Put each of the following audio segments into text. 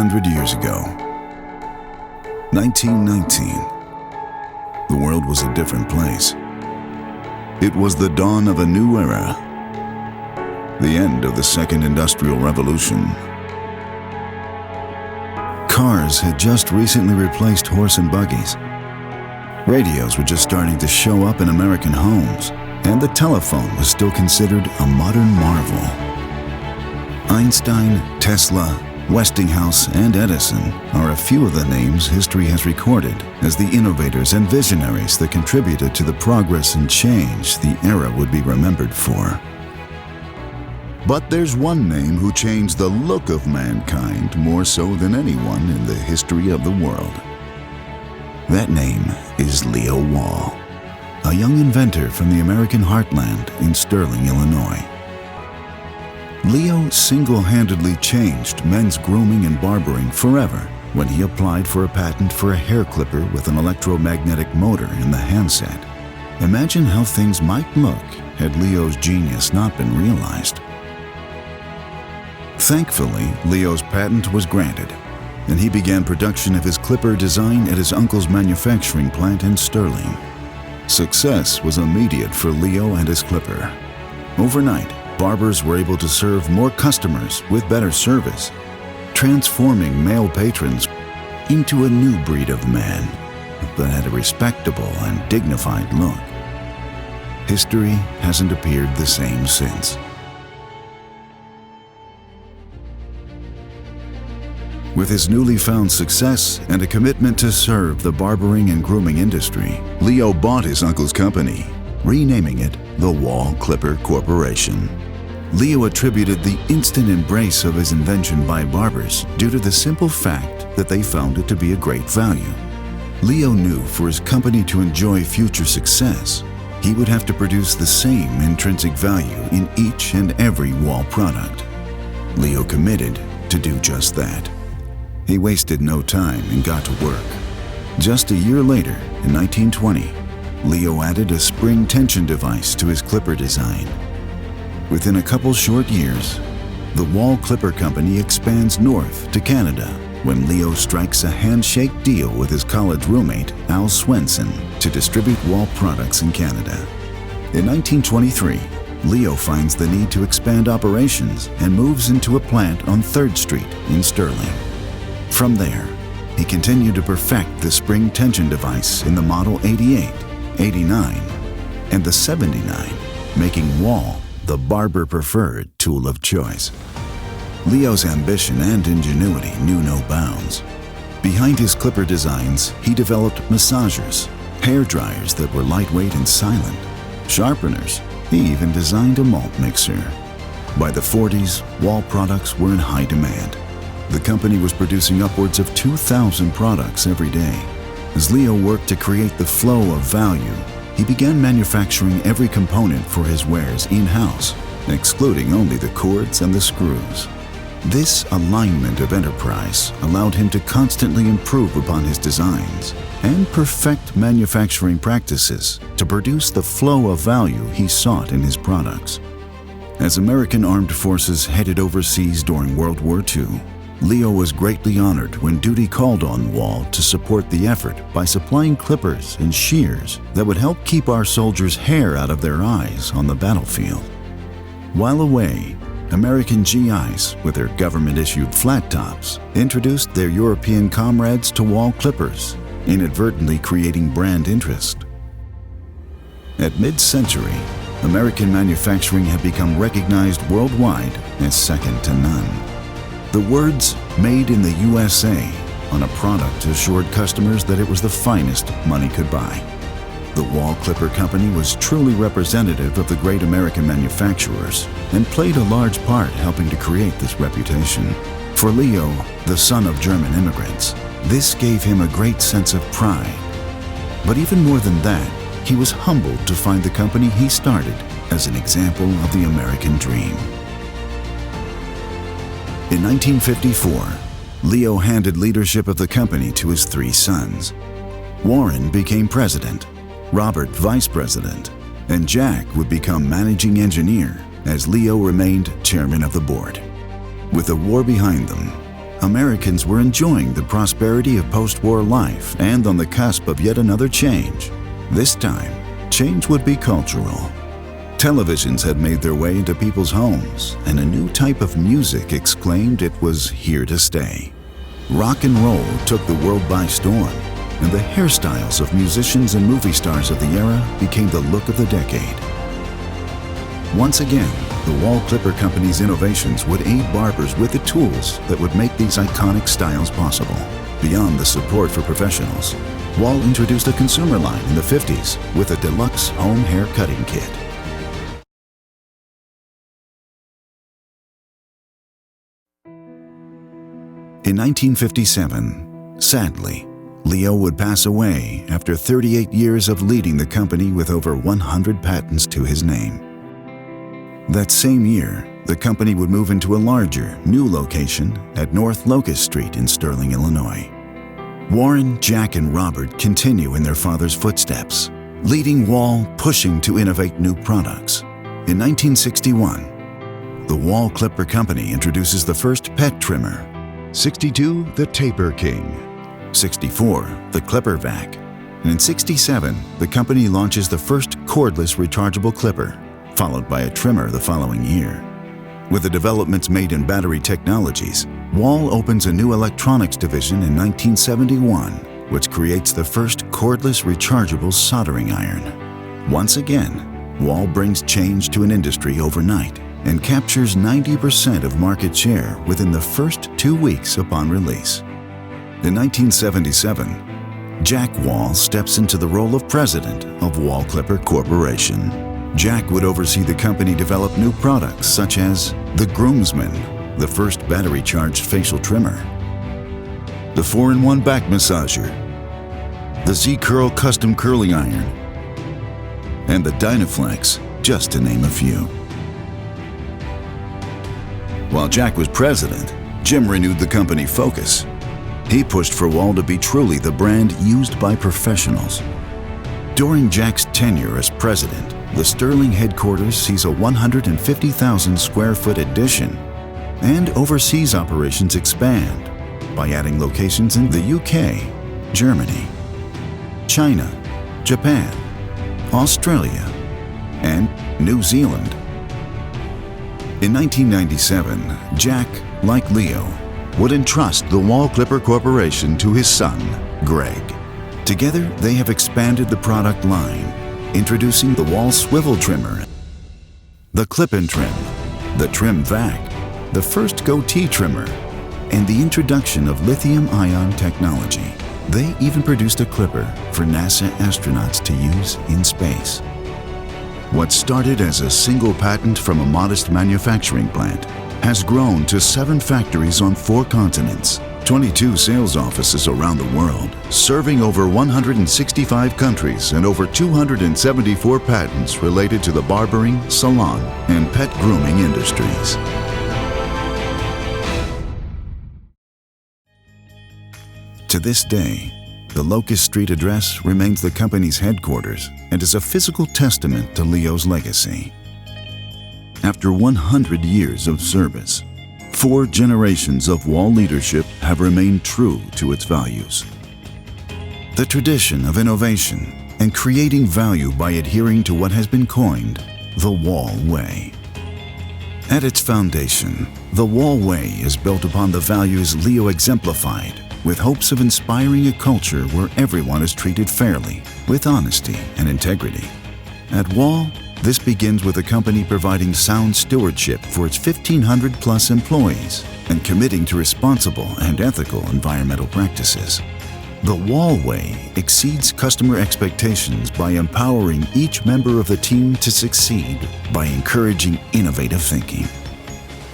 100 years ago, 1919, the world was a different place. It was the dawn of a new era, the end of the Second Industrial Revolution. Cars had just recently replaced horse and buggies. Radios were just starting to show up in American homes, and the telephone was still considered a modern marvel. Einstein, Tesla, Westinghouse, and Edison are a few of the names history has recorded as the innovators and visionaries that contributed to the progress and change the era would be remembered for. But there's one name who changed the look of mankind more so than anyone in the history of the world. That name is Leo Wahl, a young inventor from the American heartland in Sterling, Illinois. Leo single-handedly changed men's grooming and barbering forever when he applied for a patent for a hair clipper with an electromagnetic motor in the handset. Imagine how things might look had Leo's genius not been realized. Thankfully, Leo's patent was granted, and he began production of his clipper design at his uncle's manufacturing plant in Sterling. Success was immediate for Leo and his clipper. Overnight, barbers were able to serve more customers with better service, transforming male patrons into a new breed of man that had a respectable and dignified look. History hasn't appeared the same since. With his newly found success and a commitment to serve the barbering and grooming industry, Leo bought his uncle's company, renaming it the Wahl Clipper Corporation. Leo attributed the instant embrace of his invention by barbers due to the simple fact that they found it to be a great value. Leo knew for his company to enjoy future success, he would have to produce the same intrinsic value in each and every Wahl product. Leo committed to do just that. He wasted no time and got to work. Just a year later, in 1920, Leo added a spring tension device to his clipper design. Within a couple short years, the Wahl Clipper Company expands north to Canada when Leo strikes a handshake deal with his college roommate, Al Swenson, to distribute Wahl products in Canada. In 1923, Leo finds the need to expand operations and moves into a plant on 3rd Street in Sterling. From there, he continued to perfect the spring tension device in the Model 88, 89, and the 79, making Wahl the barber-preferred tool of choice. Leo's ambition and ingenuity knew no bounds. Behind his clipper designs, he developed massagers, hair dryers that were lightweight and silent, sharpeners. He even designed a malt mixer. By the 40s, Wahl products were in high demand. The company was producing upwards of 2,000 products every day. As Leo worked to create the flow of value, he began manufacturing every component for his wares in-house, excluding only the cords and the screws. This alignment of enterprise allowed him to constantly improve upon his designs and perfect manufacturing practices to produce the flow of value he sought in his products. As American armed forces headed overseas during World War II, Leo was greatly honored when duty called on Wahl to support the effort by supplying clippers and shears that would help keep our soldiers' hair out of their eyes on the battlefield. While away, American GIs, with their government-issued flat tops, introduced their European comrades to Wahl clippers, inadvertently creating brand interest. At mid-century, American manufacturing had become recognized worldwide as second to none. The words "Made in the USA" on a product assured customers that it was the finest money could buy. The Wahl Clipper Company was truly representative of the great American manufacturers and played a large part helping to create this reputation. For Leo, the son of German immigrants, this gave him a great sense of pride. But even more than that, he was humbled to find the company he started as an example of the American dream. In 1954, Leo handed leadership of the company to his 3 sons. Warren became president, Robert vice president, and Jack would become managing engineer as Leo remained chairman of the board. With the war behind them, Americans were enjoying the prosperity of post-war life and on the cusp of yet another change. This time, change would be cultural. Televisions had made their way into people's homes, and a new type of music exclaimed it was here to stay. Rock and roll took the world by storm, and the hairstyles of musicians and movie stars of the era became the look of the decade. Once again, the Wahl Clipper Company's innovations would aid barbers with the tools that would make these iconic styles possible. Beyond the support for professionals, Wahl introduced a consumer line in the 50s with a deluxe home hair cutting kit. In 1957, sadly, Leo would pass away after 38 years of leading the company with over 100 patents to his name. That same year, the company would move into a larger, new location at North Locust Street in Sterling, Illinois. Warren, Jack, and Robert continue in their father's footsteps, leading Wahl pushing to innovate new products. In 1961, the Wahl Clipper Company introduces the first pet trimmer. 62, the Taper King. 64, the Clipper Vac. And in 67, the company launches the first cordless rechargeable clipper, followed by a trimmer the following year. With the developments made in battery technologies, Wahl opens a new electronics division in 1971, which creates the first cordless rechargeable soldering iron. Once again, Wahl brings change to an industry overnight and captures 90% of market share within the first 2 weeks upon release. In 1977, Jack Wahl steps into the role of president of Wahl Clipper Corporation. Jack would oversee the company develop new products such as the Groomsman, the first battery-charged facial trimmer, the 4-in-1 back massager, the Z-Curl custom curling iron, and the Dynaflex, just to name a few. While Jack was president, Jim renewed the company focus. He pushed for Wahl to be truly the brand used by professionals. During Jack's tenure as president, the Sterling headquarters sees a 150,000 square foot addition, and overseas operations expand by adding locations in the UK, Germany, China, Japan, Australia, and New Zealand. In 1997, Jack, like Leo, would entrust the Wahl Clipper Corporation to his son, Greg. Together, they have expanded the product line, introducing the Wahl Swivel Trimmer, the Clip-In Trim, the Trim Vac, the first Goatee Trimmer, and the introduction of lithium-ion technology. They even produced a clipper for NASA astronauts to use in space. What started as a single patent from a modest manufacturing plant has grown to 7 factories on 4 continents, 22 sales offices around the world, serving over 165 countries and over 274 patents related to the barbering, salon, and pet grooming industries. To this day, the Locust Street address remains the company's headquarters and is a physical testament to Leo's legacy. After 100 years of service, 4 generations of Wahl leadership have remained true to its values. The tradition of innovation and creating value by adhering to what has been coined the Wahl Way. At its foundation, the Wahl Way is built upon the values Leo exemplified, with hopes of inspiring a culture where everyone is treated fairly, with honesty and integrity. At Wahl, this begins with the company providing sound stewardship for its 1,500-plus employees and committing to responsible and ethical environmental practices. The Wahl Way exceeds customer expectations by empowering each member of the team to succeed by encouraging innovative thinking.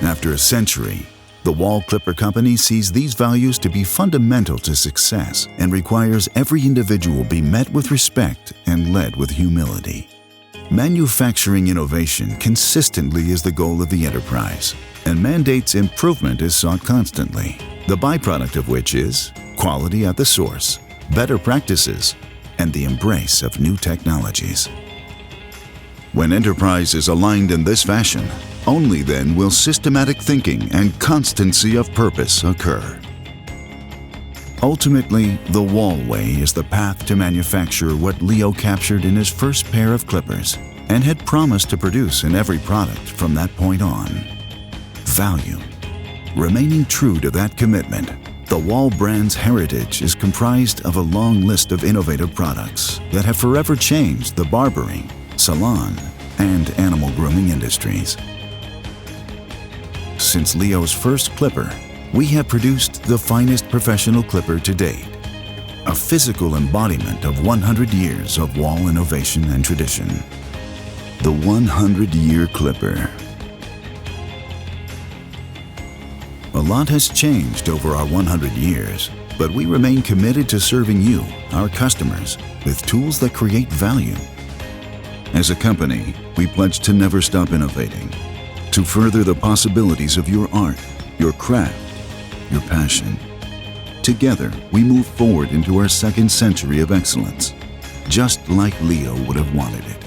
After a century, the Wahl Clipper Company sees these values to be fundamental to success and requires every individual be met with respect and led with humility. Manufacturing innovation consistently is the goal of the enterprise, and mandates improvement is sought constantly, the byproduct of which is quality at the source, better practices, and the embrace of new technologies. When enterprise is aligned in this fashion, Only then will systematic thinking and constancy of purpose occur. Ultimately, the Wahl Way is the path to manufacture what Leo captured in his first pair of clippers and had promised to produce in every product from that point on. Value. Remaining true to that commitment, the Wahl brand's heritage is comprised of a long list of innovative products that have forever changed the barbering, salon, and animal grooming industries. Since Leo's first clipper, we have produced the finest professional clipper to date, a physical embodiment of 100 years of Wahl innovation and tradition. The 100-year clipper. A lot has changed over our 100 years, but we remain committed to serving you, our customers, with tools that create value. As a company, we pledge to never stop innovating, to further the possibilities of your art, your craft, your passion. Together, we move forward into our second century of excellence, just like Leo would have wanted it.